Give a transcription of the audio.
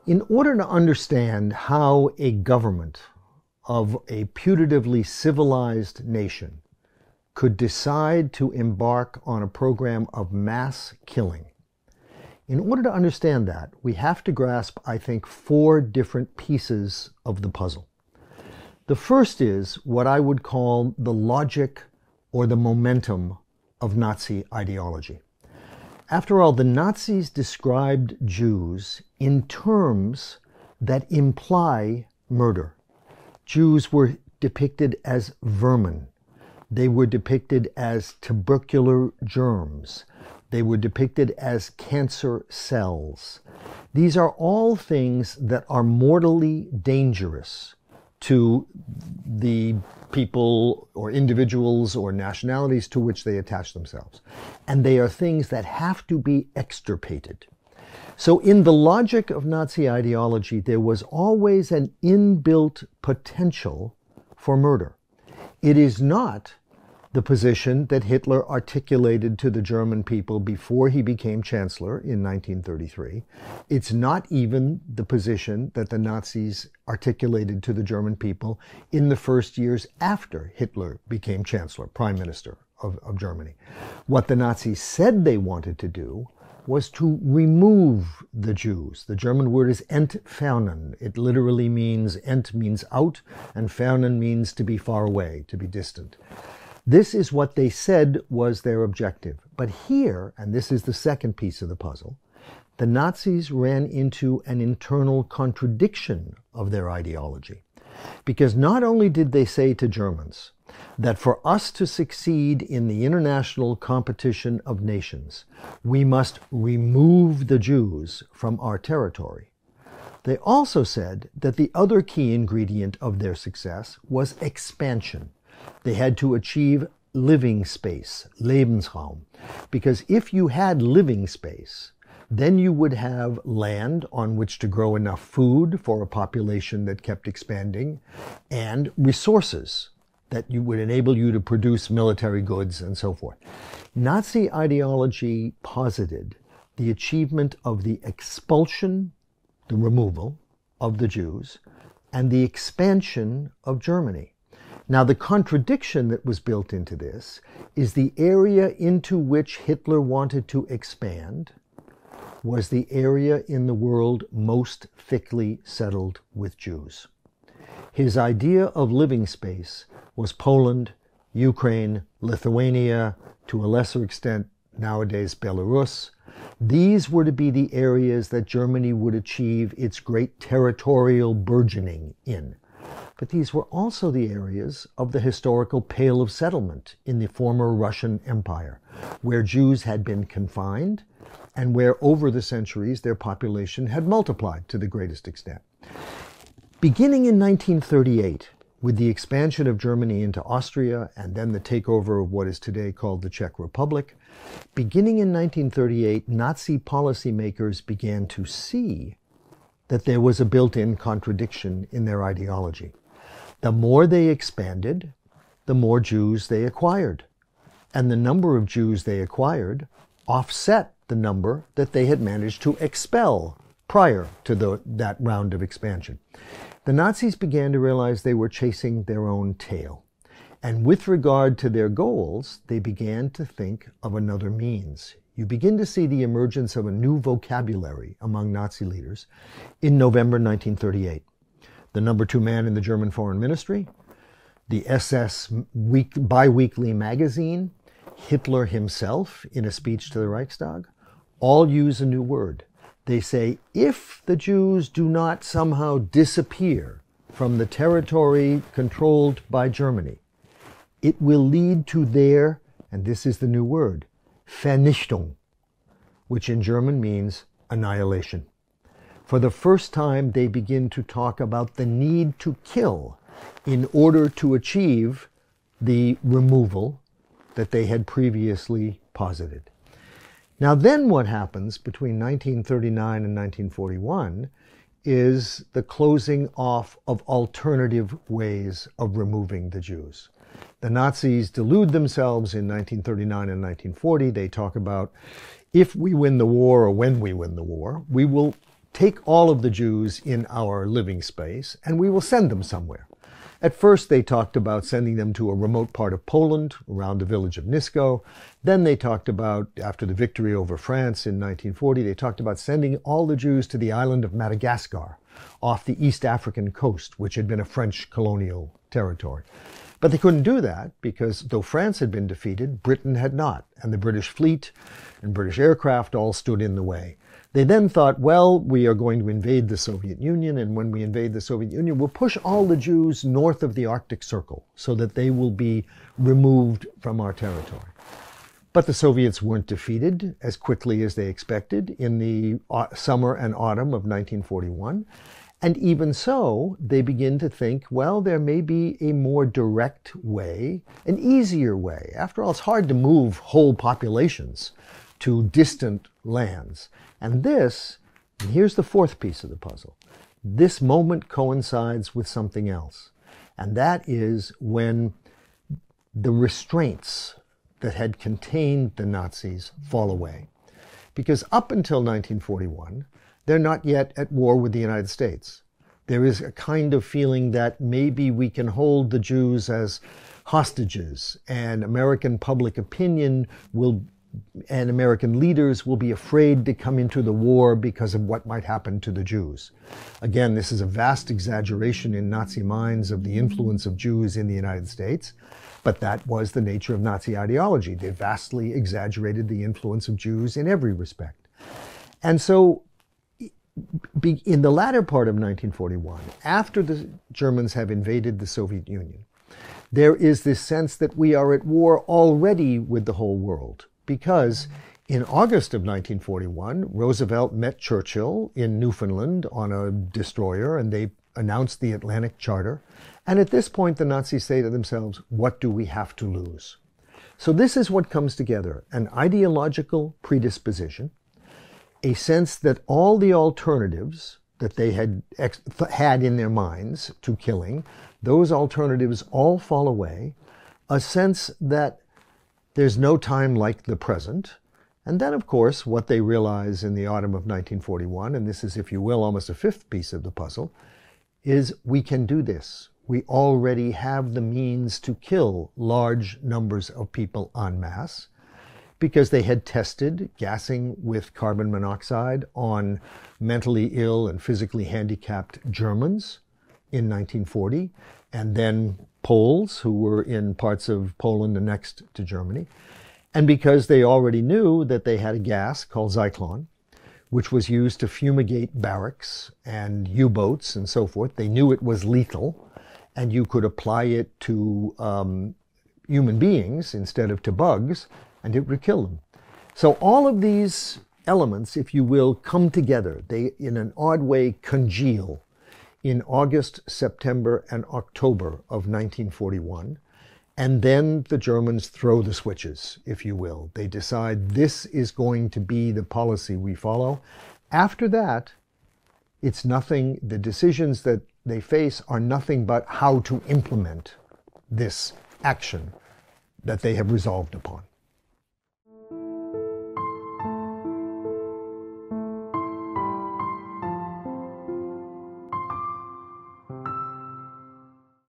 In order to understand how a government of a putatively civilized nation could decide to embark on a program of mass killing, in order to understand that, we have to grasp, I think, four different pieces of the puzzle. The first is what I would call the logic or the momentum of Nazi ideology. After all, the Nazis described Jews in terms that imply murder. Jews were depicted as vermin. They were depicted as tubercular germs. They were depicted as cancer cells. These are all things that are mortally dangerous to the people or individuals or nationalities to which they attach themselves. And they are things that have to be extirpated. So in the logic of Nazi ideology, there was always an inbuilt potential for murder. It is not the position that Hitler articulated to the German people before he became chancellor in 1933. It's not even the position that the Nazis articulated to the German people in the first years after Hitler became chancellor, prime minister of Germany. What the Nazis said they wanted to do was to remove the Jews. The German word is entfernen. It literally means, ent means out, and fernen means to be far away, to be distant. This is what they said was their objective. But here, and this is the second piece of the puzzle, the Nazis ran into an internal contradiction of their ideology. Because not only did they say to Germans that for us to succeed in the international competition of nations, we must remove the Jews from our territory. They also said that the other key ingredient of their success was expansion. They had to achieve living space, Lebensraum, because if you had living space, then you would have land on which to grow enough food for a population that kept expanding, and resources that would enable you to produce military goods and so forth. Nazi ideology posited the achievement of the expulsion, the removal of the Jews, and the expansion of Germany. Now, the contradiction that was built into this is the area into which Hitler wanted to expand was the area in the world most thickly settled with Jews. His idea of living space was Poland, Ukraine, Lithuania, to a lesser extent nowadays Belarus. These were to be the areas that Germany would achieve its great territorial burgeoning in. But these were also the areas of the historical Pale of Settlement in the former Russian Empire, where Jews had been confined and where over the centuries their population had multiplied to the greatest extent. Beginning in 1938, with the expansion of Germany into Austria and then the takeover of what is today called the Czech Republic, beginning in 1938, Nazi policymakers began to see that there was a built-in contradiction in their ideology. The more they expanded, the more Jews they acquired. And the number of Jews they acquired offset the number that they had managed to expel prior to that round of expansion. The Nazis began to realize they were chasing their own tail. And with regard to their goals, they began to think of another means. You begin to see the emergence of a new vocabulary among Nazi leaders in November 1938. The number 2 man in the German Foreign Ministry, the SS bi-weekly magazine, Hitler himself in a speech to the Reichstag, all use a new word. They say, if the Jews do not somehow disappear from the territory controlled by Germany, it will lead to their, and this is the new word, Vernichtung, which in German means annihilation. For the first time, they begin to talk about the need to kill in order to achieve the removal that they had previously posited. Now then what happens between 1939 and 1941 is the closing off of alternative ways of removing the Jews. The Nazis delude themselves in 1939 and 1940. They talk about if we win the war or when we win the war, we will take all of the Jews in our living space and we will send them somewhere. At first, they talked about sending them to a remote part of Poland, around the village of Nisko. Then they talked about, after the victory over France in 1940, they talked about sending all the Jews to the island of Madagascar, off the East African coast, which had been a French colonial territory. But they couldn't do that because though France had been defeated, Britain had not, and the British fleet and British aircraft all stood in the way. They then thought, well, we are going to invade the Soviet Union, and when we invade the Soviet Union, we'll push all the Jews north of the Arctic Circle so that they will be removed from our territory. But the Soviets weren't defeated as quickly as they expected in the summer and autumn of 1941. And even so, they begin to think, well, there may be a more direct way, an easier way. After all, it's hard to move whole populations to distant lands. And here's the fourth piece of the puzzle. This moment coincides with something else. And that is when the restraints that had contained the Nazis fall away. Because up until 1941, they're not yet at war with the United States. There is a kind of feeling that maybe we can hold the Jews as hostages, and American public opinion and American leaders will be afraid to come into the war because of what might happen to the Jews. Again, this is a vast exaggeration in Nazi minds of the influence of Jews in the United States, but that was the nature of Nazi ideology. They vastly exaggerated the influence of Jews in every respect. And so, in the latter part of 1941, after the Germans have invaded the Soviet Union, there is this sense that we are at war already with the whole world. Because in August of 1941, Roosevelt met Churchill in Newfoundland on a destroyer, and they announced the Atlantic Charter. And at this point, the Nazis say to themselves, what do we have to lose? So this is what comes together: an ideological predisposition, a sense that all the alternatives that they had in their minds to killing, those alternatives all fall away, a sense that there's no time like the present. And then, of course, what they realize in the autumn of 1941, and this is, if you will, almost a fifth piece of the puzzle, is we can do this. We already have the means to kill large numbers of people en masse, because they had tested gassing with carbon monoxide on mentally ill and physically handicapped Germans in 1940, and then Poles who were in parts of Poland next to Germany. And because they already knew that they had a gas called Zyklon, which was used to fumigate barracks and U-boats and so forth, they knew it was lethal, and you could apply it to human beings instead of to bugs, and it would kill them. So all of these elements, if you will, come together. They, in an odd way, congeal in August, September, and October of 1941. And then the Germans throw the switches, if you will. They decide this is going to be the policy we follow. After that, it's nothing, the decisions that they face are nothing but how to implement this action that they have resolved upon.